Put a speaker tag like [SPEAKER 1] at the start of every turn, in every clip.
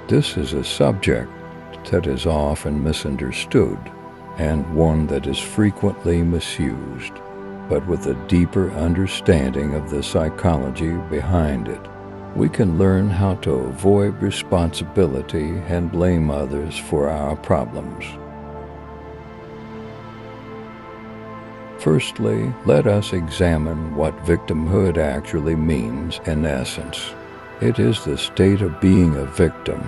[SPEAKER 1] This is a subject that is often misunderstood and one that is frequently misused, but with a deeper understanding of the psychology behind it, we can learn how to avoid responsibility and blame others for our problems. Firstly, let us examine what victimhood actually means in essence. It is the state of being a victim.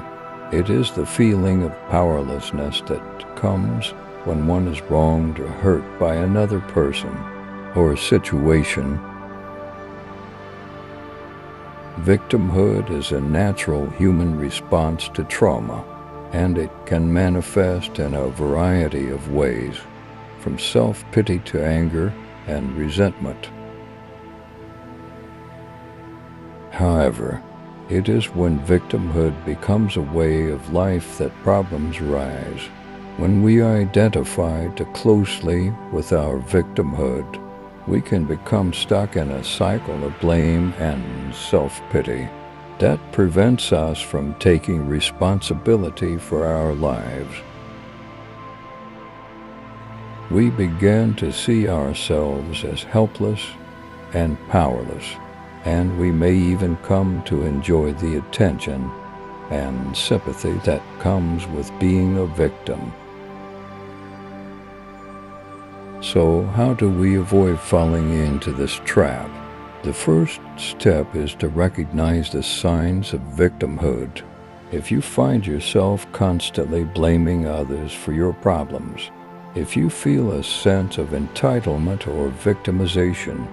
[SPEAKER 1] It is the feeling of powerlessness that comes when one is wronged or hurt by another person or situation. Victimhood is a natural human response to trauma, and it can manifest in a variety of ways, from self-pity to anger and resentment. However, it is when victimhood becomes a way of life that problems rise. When we identify too closely with our victimhood, we can become stuck in a cycle of blame and self-pity that prevents us from taking responsibility for our lives. We begin to see ourselves as helpless and powerless, and we may even come to enjoy the attention and sympathy that comes with being a victim. So, how do we avoid falling into this trap? The first step is to recognize the signs of victimhood. If you find yourself constantly blaming others for your problems, if you feel a sense of entitlement or victimization,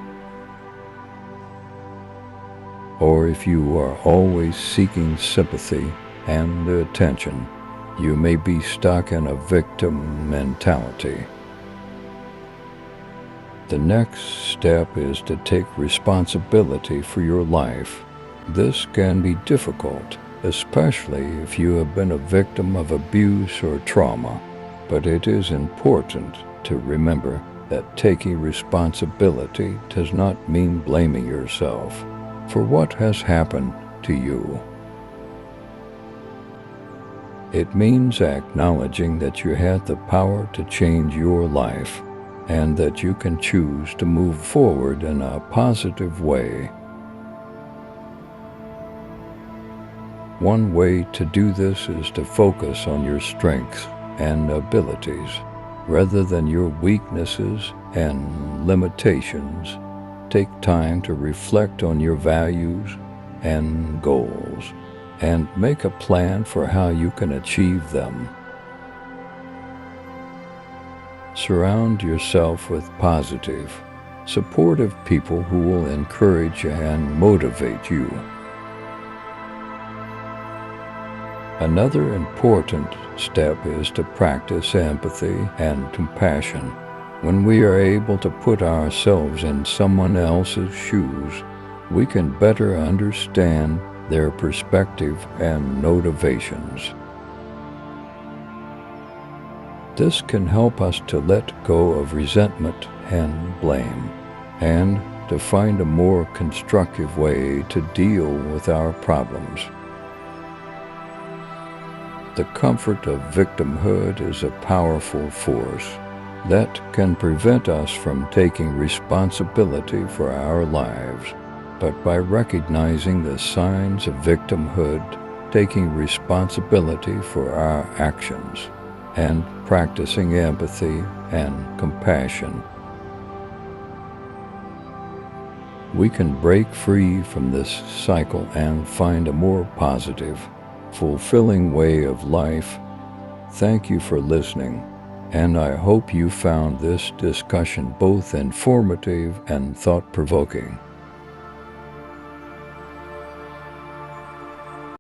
[SPEAKER 1] or if you are always seeking sympathy and attention, you may be stuck in a victim mentality. The next step is to take responsibility for your life. This can be difficult, especially if you have been a victim of abuse or trauma, but it is important to remember that taking responsibility does not mean blaming yourself for what has happened to you. It means acknowledging that you had the power to change your life and that you can choose to move forward in a positive way. One way to do this is to focus on your strengths and abilities rather than your weaknesses and limitations. Take time to reflect on your values and goals and make a plan for how you can achieve them. Surround yourself with positive, supportive people who will encourage and motivate you. Another important step is to practice empathy and compassion. When we are able to put ourselves in someone else's shoes, we can better understand their perspective and motivations. This can help us to let go of resentment and blame, and to find a more constructive way to deal with our problems. The comfort of victimhood is a powerful force that can prevent us from taking responsibility for our lives, but by recognizing the signs of victimhood, taking responsibility for our actions, and practicing empathy and compassion, we can break free from this cycle and find a more positive, fulfilling way of life. Thank you for listening, and I hope you found this discussion both informative and thought-provoking.